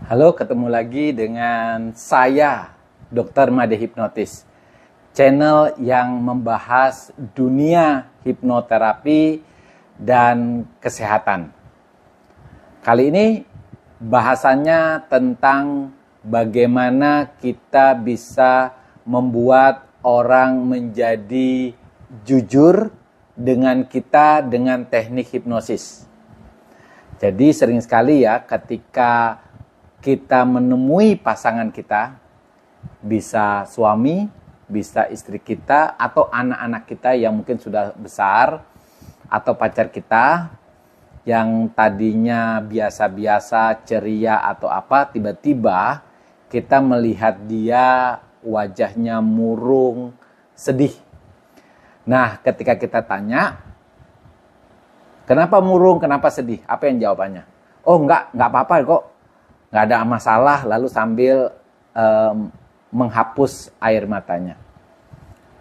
Halo, ketemu lagi dengan saya, Dr. Made Hipnotis. Channel yang membahas dunia hipnoterapi dan kesehatan. Kali ini bahasannya tentang bagaimana kita bisa membuat orang menjadi jujur dengan kita dengan teknik hipnosis. Jadi sering sekali ya ketika kita menemui pasangan kita, bisa suami, bisa istri kita, atau anak-anak kita yang mungkin sudah besar, atau pacar kita yang tadinya biasa-biasa, ceria atau apa, tiba-tiba kita melihat dia wajahnya murung, sedih. Nah, ketika kita tanya, kenapa murung, kenapa sedih? Apa yang jawabannya? Oh enggak apa-apa kok. Nggak ada masalah, lalu sambil menghapus air matanya.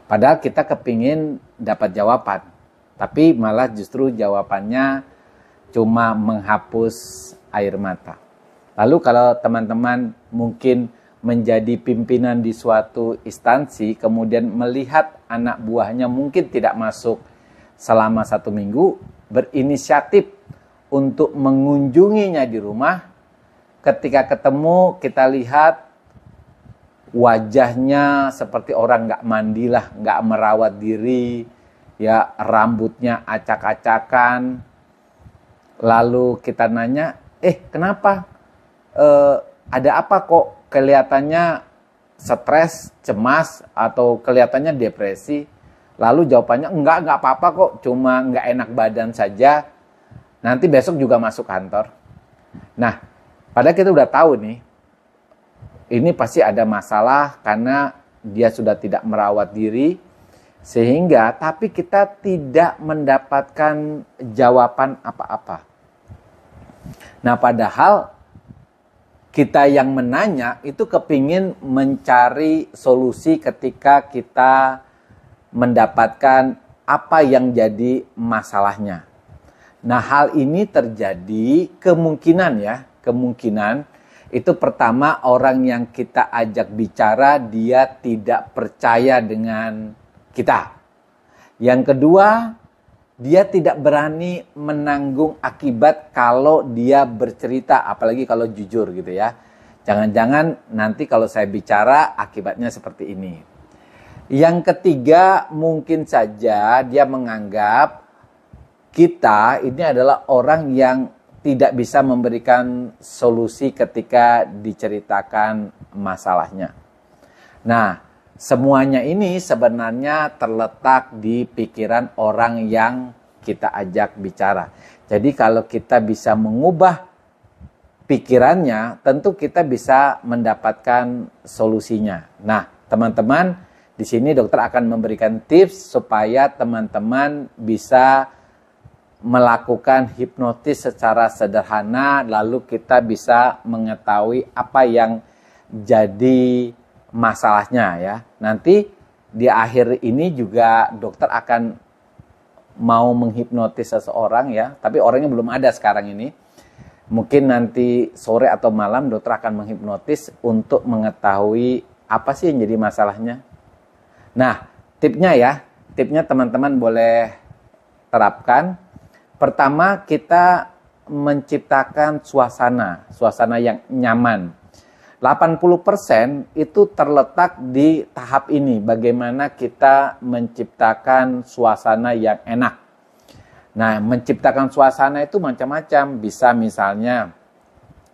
Padahal kita kepingin dapat jawaban, tapi malah justru jawabannya cuma menghapus air mata. Lalu kalau teman-teman mungkin menjadi pimpinan di suatu instansi, kemudian melihat anak buahnya mungkin tidak masuk selama 1 minggu, berinisiatif untuk mengunjunginya di rumah. Ketika ketemu, kita lihat wajahnya seperti orang nggak mandilah, nggak merawat diri, ya rambutnya acak-acakan. Lalu kita nanya, kenapa? Ada apa kok kelihatannya stres, cemas, atau kelihatannya depresi? Lalu jawabannya, enggak apa-apa kok, cuma nggak enak badan saja. Nanti besok juga masuk kantor. Nah, padahal kita udah tahu nih, ini pasti ada masalah karena dia sudah tidak merawat diri, sehingga tapi kita tidak mendapatkan jawaban apa-apa. Nah, padahal kita yang menanya itu kepingin mencari solusi ketika kita mendapatkan apa yang jadi masalahnya. Nah, hal ini terjadi kemungkinan itu pertama, orang yang kita ajak bicara dia tidak percaya dengan kita. Yang kedua, dia tidak berani menanggung akibat kalau dia bercerita, apalagi kalau jujur gitu ya. Jangan-jangan nanti kalau saya bicara akibatnya seperti ini. Yang ketiga, mungkin saja dia menganggap kita ini adalah orang yang tidak bisa memberikan solusi ketika diceritakan masalahnya. Nah, semuanya ini sebenarnya terletak di pikiran orang yang kita ajak bicara. Jadi kalau kita bisa mengubah pikirannya, tentu kita bisa mendapatkan solusinya. Nah, teman-teman, di sini dokter akan memberikan tips supaya teman-teman bisa melakukan hipnotis secara sederhana, lalu kita bisa mengetahui apa yang jadi masalahnya ya. Nanti di akhir ini juga dokter akan mau menghipnotis seseorang ya, tapi orangnya belum ada sekarang ini. Mungkin nanti sore atau malam dokter akan menghipnotis untuk mengetahui apa sih yang jadi masalahnya. Nah, tipnya teman-teman boleh terapkan. Pertama, kita menciptakan suasana yang nyaman. 80% itu terletak di tahap ini, bagaimana kita menciptakan suasana yang enak. Nah, menciptakan suasana itu macam-macam. Bisa misalnya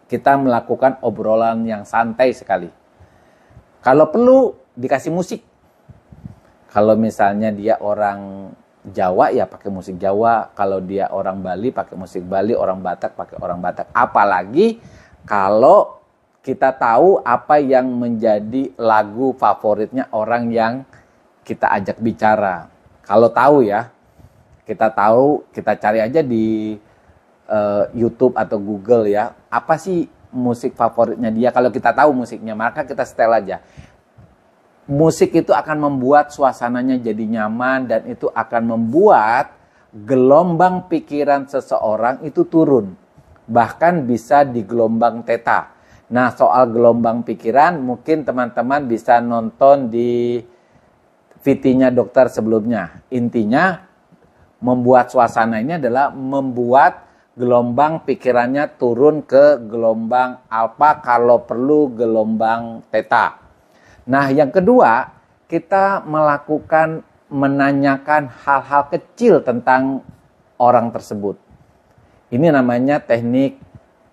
kita melakukan obrolan yang santai sekali. Kalau perlu dikasih musik. Kalau misalnya dia orang Jawa ya pakai musik Jawa, kalau dia orang Bali pakai musik Bali, orang Batak pakai orang Batak. Apalagi kalau kita tahu apa yang menjadi lagu favoritnya orang yang kita ajak bicara. Kalau tahu ya, kita cari aja di YouTube atau Google ya, apa sih musik favoritnya dia. Kalau kita tahu musiknya, maka kita setel aja. Musik itu akan membuat suasananya jadi nyaman dan itu akan membuat gelombang pikiran seseorang itu turun. Bahkan bisa di gelombang theta. Nah, soal gelombang pikiran mungkin teman-teman bisa nonton di VT-nya dokter sebelumnya. Intinya membuat suasana ini adalah membuat gelombang pikirannya turun ke gelombang alfa, kalau perlu gelombang theta. Nah, yang kedua, kita melakukan menanyakan hal-hal kecil tentang orang tersebut. Ini namanya teknik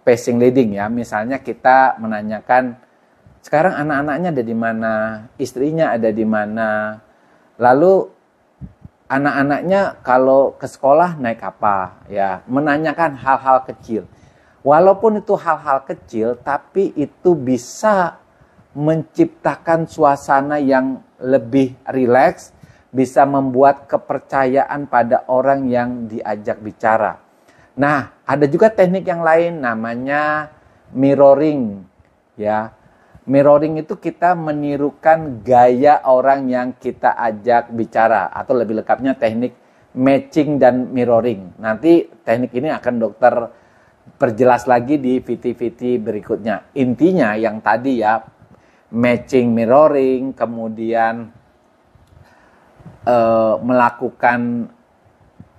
passing leading ya. Misalnya kita menanyakan, sekarang anak-anaknya ada di mana, istrinya ada di mana, lalu anak-anaknya kalau ke sekolah naik apa, ya. Menanyakan hal-hal kecil. Walaupun itu hal-hal kecil, tapi itu bisa menciptakan suasana yang lebih rileks, bisa membuat kepercayaan pada orang yang diajak bicara. Nah, ada juga teknik yang lain namanya mirroring, ya. Mirroring itu kita menirukan gaya orang yang kita ajak bicara, atau lebih lengkapnya teknik matching dan mirroring. Nanti teknik ini akan dokter perjelas lagi di VT-VT berikutnya. Intinya yang tadi ya, matching, mirroring, kemudian melakukan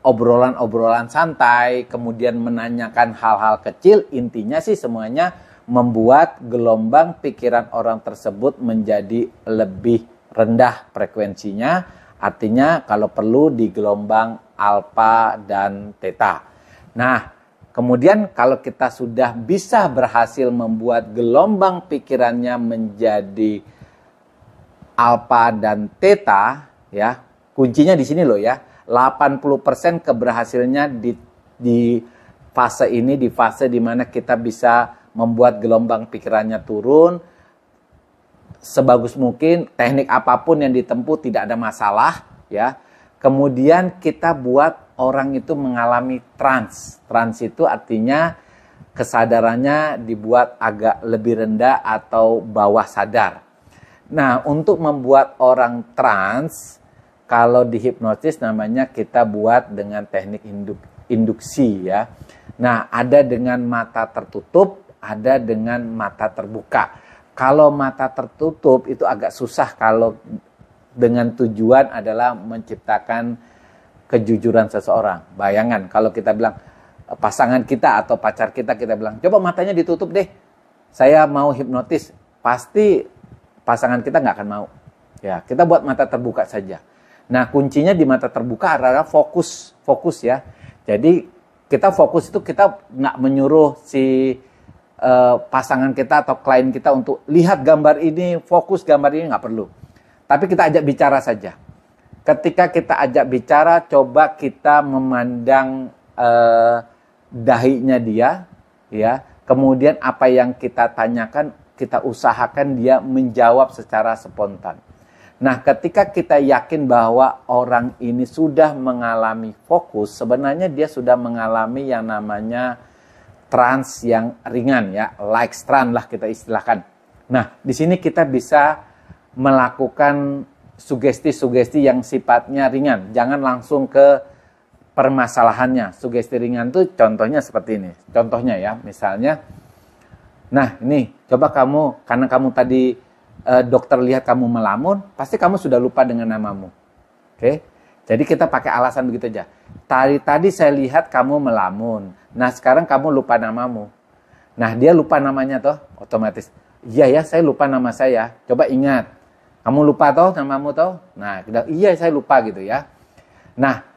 obrolan-obrolan santai, kemudian menanyakan hal-hal kecil, intinya sih semuanya membuat gelombang pikiran orang tersebut menjadi lebih rendah frekuensinya, artinya kalau perlu di gelombang alfa dan theta. Nah, kemudian kalau kita sudah bisa berhasil membuat gelombang pikirannya menjadi alfa dan theta, ya, kuncinya di sini loh ya. 80% keberhasilannya di fase ini, di fase dimana kita bisa membuat gelombang pikirannya turun sebagus mungkin. Teknik apapun yang ditempuh tidak ada masalah ya. Kemudian kita buat orang itu mengalami trans. Trans itu artinya kesadarannya dibuat agak lebih rendah atau bawah sadar. Nah, untuk membuat orang trans, kalau di hipnosis namanya kita buat dengan teknik induksi ya. Nah, ada dengan mata tertutup, ada dengan mata terbuka. Kalau mata tertutup itu agak susah kalau dengan tujuan adalah menciptakan kejujuran seseorang. Bayangan kalau kita bilang pasangan kita atau pacar kita bilang, coba matanya ditutup deh, saya mau hipnotis. Pasti pasangan kita nggak akan mau. Ya, kita buat mata terbuka saja. Nah, kuncinya di mata terbuka adalah fokus ya. Jadi kita fokus itu, kita nggak menyuruh si pasangan kita atau klien kita untuk lihat gambar ini, fokus gambar ini, nggak perlu. Tapi kita ajak bicara saja. Ketika kita ajak bicara, coba kita memandang dahinya dia, ya. Kemudian apa yang kita tanyakan, kita usahakan dia menjawab secara spontan. Nah, ketika kita yakin bahwa orang ini sudah mengalami fokus, sebenarnya dia sudah mengalami yang namanya trans yang ringan ya, like trance lah kita istilahkan. Nah, di sini kita bisa melakukan sugesti-sugesti yang sifatnya ringan. Jangan langsung ke permasalahannya. Sugesti ringan itu contohnya seperti ini. Contohnya ya, misalnya, nah ini coba kamu, karena kamu tadi dokter lihat kamu melamun, pasti kamu sudah lupa dengan namamu. Oke? Jadi kita pakai alasan begitu aja. Tadi saya lihat kamu melamun. Nah, sekarang kamu lupa namamu. Nah, dia lupa namanya toh, otomatis. Iya ya, saya lupa nama saya. Coba ingat. Kamu lupa toh namamu toh? Nah, iya saya lupa gitu ya. Nah,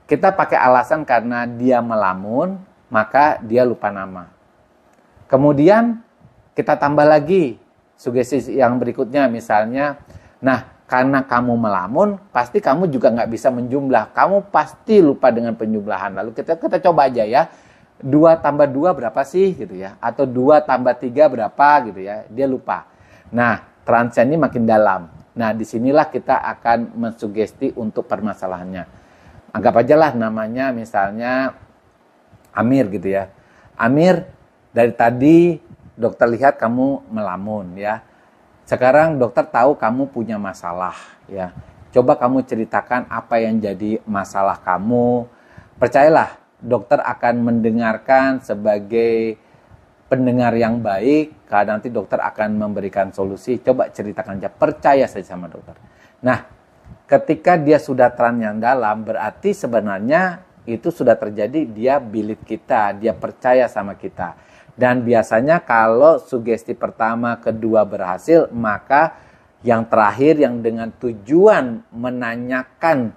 kita pakai alasan karena dia melamun, maka dia lupa nama. Kemudian kita tambah lagi sugesti yang berikutnya, misalnya, nah karena kamu melamun, pasti kamu juga nggak bisa menjumlah. Kamu pasti lupa dengan penjumlahan. Lalu kita coba aja ya. 2 tambah 2 berapa sih gitu ya. Atau 2 tambah 3 berapa gitu ya. Dia lupa. Nah, transnya ini makin dalam. Nah, disinilah kita akan mensugesti untuk permasalahannya. Anggap aja lah namanya misalnya Amir gitu ya. Amir, dari tadi dokter lihat kamu melamun ya. Sekarang dokter tahu kamu punya masalah ya. Coba kamu ceritakan apa yang jadi masalah kamu. Percayalah, dokter akan mendengarkan sebagai pendengar yang baik, karena nanti dokter akan memberikan solusi. Coba ceritakan aja, percaya saja sama dokter. Nah, ketika dia sudah terang yang dalam, berarti sebenarnya itu sudah terjadi, dia believe kita, dia percaya sama kita. Dan biasanya kalau sugesti pertama, kedua berhasil, maka yang terakhir yang dengan tujuan menanyakan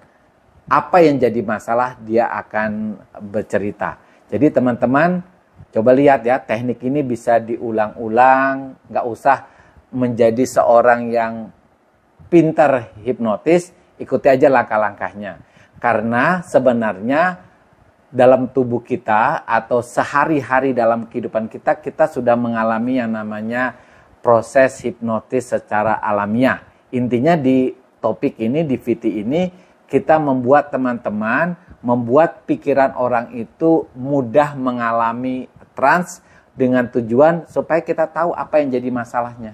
apa yang jadi masalah, dia akan bercerita. Jadi teman-teman, coba lihat ya, teknik ini bisa diulang-ulang, nggak usah menjadi seorang yang pintar hipnotis, ikuti aja langkah-langkahnya. Karena sebenarnya dalam tubuh kita atau sehari-hari dalam kehidupan kita, kita sudah mengalami yang namanya proses hipnotis secara alamiah. Intinya di topik ini, di VT ini, kita membuat teman-teman, membuat pikiran orang itu mudah mengalami trans dengan tujuan supaya kita tahu apa yang jadi masalahnya.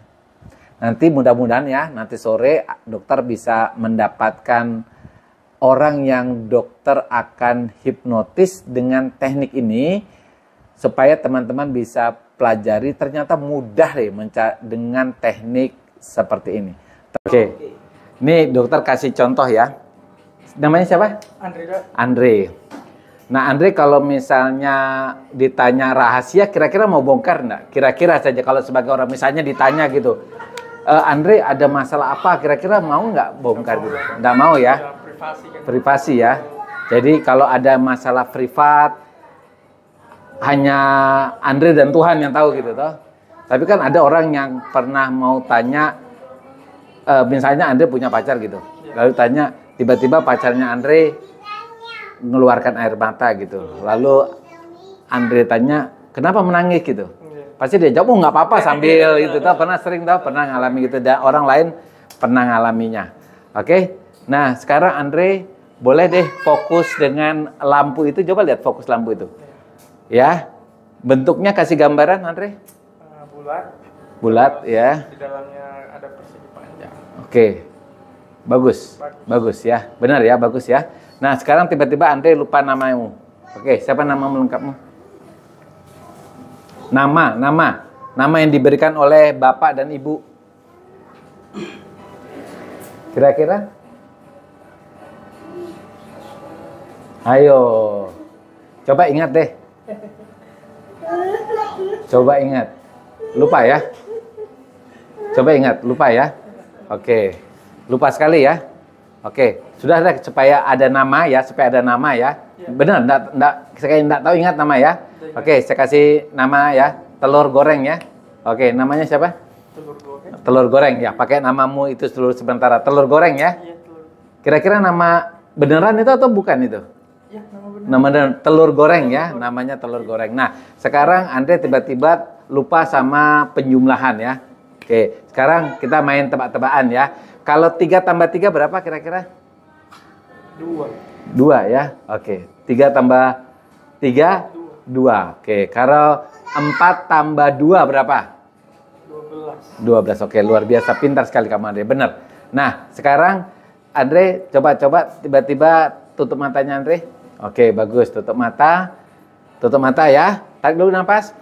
Nanti mudah-mudahan ya, nanti sore dokter bisa mendapatkan orang yang dokter akan hipnotis dengan teknik ini supaya teman-teman bisa pelajari, ternyata mudah deh dengan teknik seperti ini. Oke. Ini dokter kasih contoh ya. Namanya siapa? Andre. Andre. Nah, Andre kalau misalnya ditanya rahasia, kira-kira mau bongkar enggak? Kira-kira saja kalau sebagai orang misalnya ditanya gitu. Andre ada masalah apa? Kira-kira mau nggak bongkar gitu? Nggak mau ya? Privasi ya. Jadi kalau ada masalah privat, hanya Andre dan Tuhan yang tahu gitu toh. Tapi kan ada orang yang pernah mau tanya, misalnya Andre punya pacar gitu. Lalu tanya, tiba-tiba pacarnya Andre mengeluarkan air mata gitu. Lalu Andre tanya, kenapa menangis gitu? Pasti dia jawab, oh nggak apa-apa sambil itu. Pernah ngalami gitu. Dan orang lain pernah ngalaminya. Oke? Nah, sekarang Andre boleh deh fokus dengan lampu itu. Coba lihat fokus lampu itu. Ya. Bentuknya kasih gambaran, Andre. Bulat. Bulat, ya. Di dalamnya ada persegi panjang. Oke. Bagus ya. Benar ya, bagus ya. Nah, sekarang tiba-tiba Andre lupa namamu. Oke, siapa nama lengkapmu? Nama yang diberikan oleh bapak dan ibu. Kira-kira? Ayo. Coba ingat deh. Coba ingat. Lupa ya? Coba ingat, lupa ya? Oke. Lupa sekali ya? Oke, sudah deh supaya ada nama ya, Benar, saya enggak tahu ingat nama ya. Oke, saya kasih nama ya, telur goreng ya. Oke, namanya siapa? Telur goreng. Telur goreng ya, pakai namamu itu dulu sementara. Telur goreng ya. Iya, telur. Kira-kira nama beneran itu atau bukan itu? Iya, nama benar. Nama beneran telur goreng ya, namanya telur goreng. Nah, sekarang Andre tiba-tiba lupa sama penjumlahan ya. Oke, sekarang kita main tebak-tebakan ya. Kalau 3 tambah 3 berapa kira-kira? 2 ya. Oke. 3 tambah 3? 2. Oke. Kalau 4 tambah 2 berapa? 12. Oke. Luar biasa. Pintar sekali kamu, Andre. Benar. Nah, sekarang Andre coba tiba-tiba tutup matanya, Andre. Oke. Bagus. Tutup mata. Tutup mata ya. Tarik dulu nafas.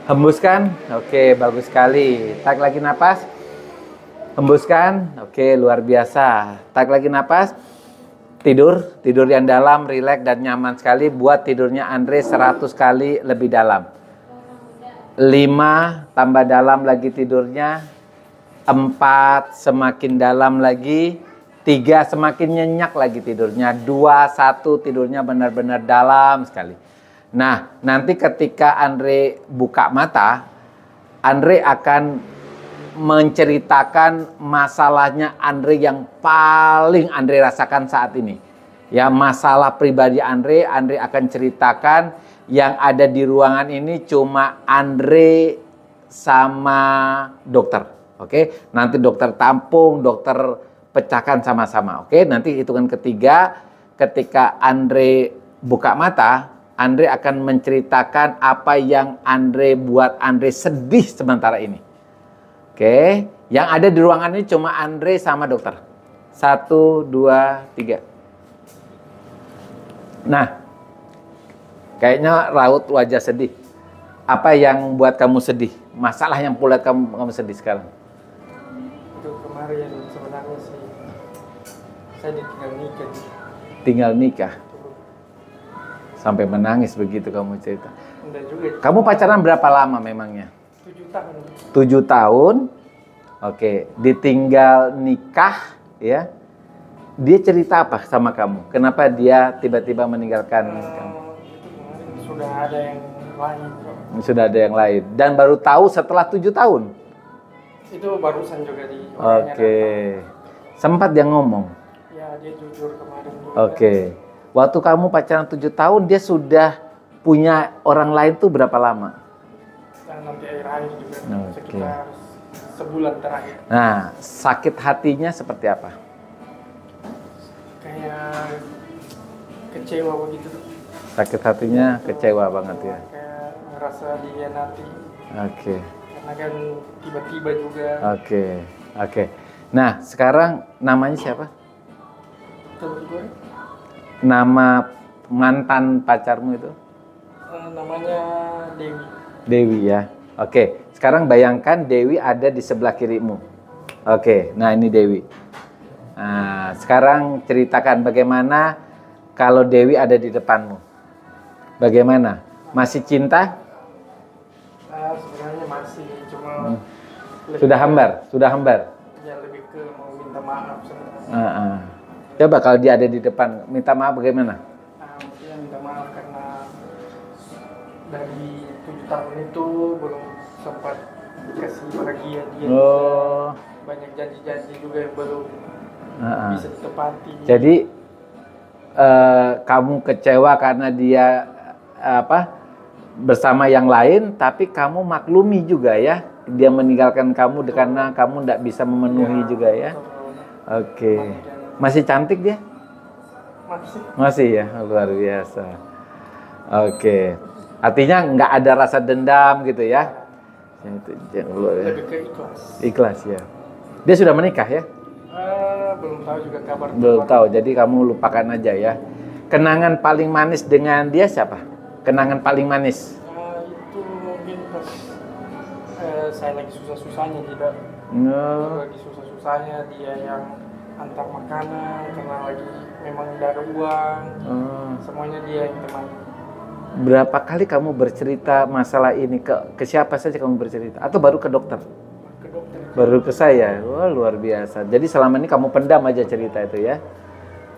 Hembuskan. Oke. Bagus sekali. Tarik lagi nafas. Hembuskan, oke, luar biasa. Tarik lagi napas. Tidur yang dalam, rileks dan nyaman sekali. Buat tidurnya Andre 100 kali lebih dalam. 5 tambah dalam lagi tidurnya. 4 semakin dalam lagi. 3 semakin nyenyak lagi tidurnya. 2, 1 tidurnya benar-benar dalam sekali. Nah, nanti ketika Andre buka mata, Andre akan menceritakan masalahnya Andre yang paling Andre rasakan saat ini. Ya, masalah pribadi Andre akan ceritakan. Yang ada di ruangan ini cuma Andre sama dokter. Oke, nanti dokter tampung, dokter pecahkan sama-sama. Oke, nanti hitungan ketiga ketika Andre buka mata, Andre akan menceritakan apa yang Andre buat Andre sedih sementara ini. Oke, yang ada di ruangan ini cuma Andre sama dokter. 1, 2, 3. Nah, kayaknya raut wajah sedih. Apa yang buat kamu sedih? Masalah yang buat kamu sedih sekarang? Itu kemarin sebenarnya sih saya ditinggal nikah. Tinggal nikah. Sampai menangis begitu kamu cerita. Enggak juga. Kamu pacaran berapa lama memangnya? 7 tahun. 7 tahun. Oke, ditinggal nikah ya. Dia cerita apa sama kamu? Kenapa dia tiba-tiba meninggalkan kamu? Itu kemarin sudah ada yang lain. Sudah ada yang lain. Dan baru tahu setelah 7 tahun? Itu barusan juga di Oke. Sempat dia ngomong? Ya, dia jujur kemarin juga. Oke. Waktu kamu pacaran 7 tahun, dia sudah punya orang lain tuh berapa lama? Dan nanti akhir-akhir juga. Oke. Sekitar sebulan terakhir. Nah, sakit hatinya seperti apa? Kayak kecewa begitu. Sakit hatinya kecewa banget ya? Kayak ngerasa dihianati. Oke. Karena kan tiba-tiba juga. Oke. Oke. Nah, sekarang namanya siapa? Terus gue, Nama mantan pacarmu itu? namanya Dewi. Dewi ya. Oke. Sekarang bayangkan Dewi ada di sebelah kirimu. Oke. Nah, ini Dewi. Nah, sekarang ceritakan bagaimana kalau Dewi ada di depanmu. Bagaimana? Masih cinta? Sebenarnya masih, cuma Sudah hambar? Sudah hambar? ya lebih ke mau minta maaf sebenarnya. Coba kalau dia ada di depan, minta maaf bagaimana? Mungkin minta maaf karena dari 7 tahun itu belum sempat kasih bahagia dia. Oh. Banyak janji-janji juga yang belum bisa ditepati. Jadi kamu kecewa karena dia bersama yang lain, tapi kamu maklumi juga ya, dia meninggalkan kamu karena kamu tidak bisa memenuhi juga ya. Oke. Masih cantik dia? Masih. Masih ya, luar biasa. Oke. Artinya nggak ada rasa dendam gitu ya? Lebih ke ikhlas. Ikhlas ya. Dia sudah menikah ya? Belum tahu juga kabar. Belum tahu, jadi kamu lupakan aja ya. Kenangan paling manis dengan dia siapa? Kenangan paling manis? Itu mungkin pas saya lagi susah-susahnya tidak. Lagi susah-susahnya dia yang antar makanan karena lagi memang tidak ada uang. Semuanya dia yang temani. Berapa kali kamu bercerita masalah ini ke siapa saja kamu bercerita? Atau baru ke dokter? Ke dokter. Baru ke saya. Wah, luar biasa. Jadi selama ini kamu pendam aja cerita itu ya?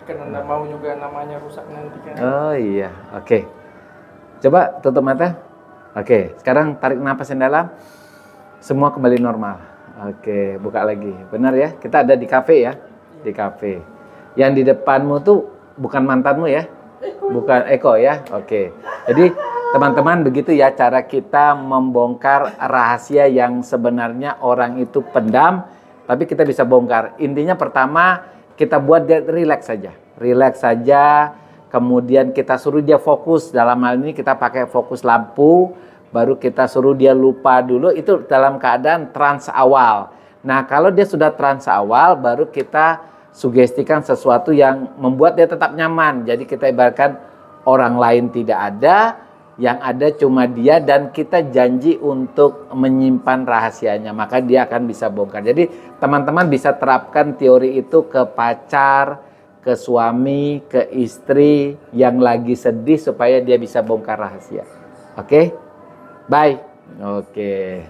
Karena nggak mau juga namanya rusak nanti kan. Oh iya, oke. Coba tutup mata. Oke, sekarang tarik napas yang dalam. Semua kembali normal. Oke, buka lagi. Benar ya? Kita ada di kafe ya? Di kafe. Yang di depanmu tuh bukan mantanmu ya? Bukan Eko ya? Oke. Jadi teman-teman begitu ya cara kita membongkar rahasia yang sebenarnya orang itu pendam, tapi kita bisa bongkar. Intinya pertama kita buat dia relax saja. Relax saja, kemudian kita suruh dia fokus. Dalam hal ini kita pakai fokus lampu, baru kita suruh dia lupa dulu, itu dalam keadaan trans awal. Nah, kalau dia sudah trans awal, baru kita sugestikan sesuatu yang membuat dia tetap nyaman. Jadi kita ibaratkan orang lain tidak ada, yang ada cuma dia, dan kita janji untuk menyimpan rahasianya, maka dia akan bisa bongkar. Jadi teman-teman bisa terapkan teori itu ke pacar, ke suami, ke istri yang lagi sedih supaya dia bisa bongkar rahasia. Oke? Bye. Oke.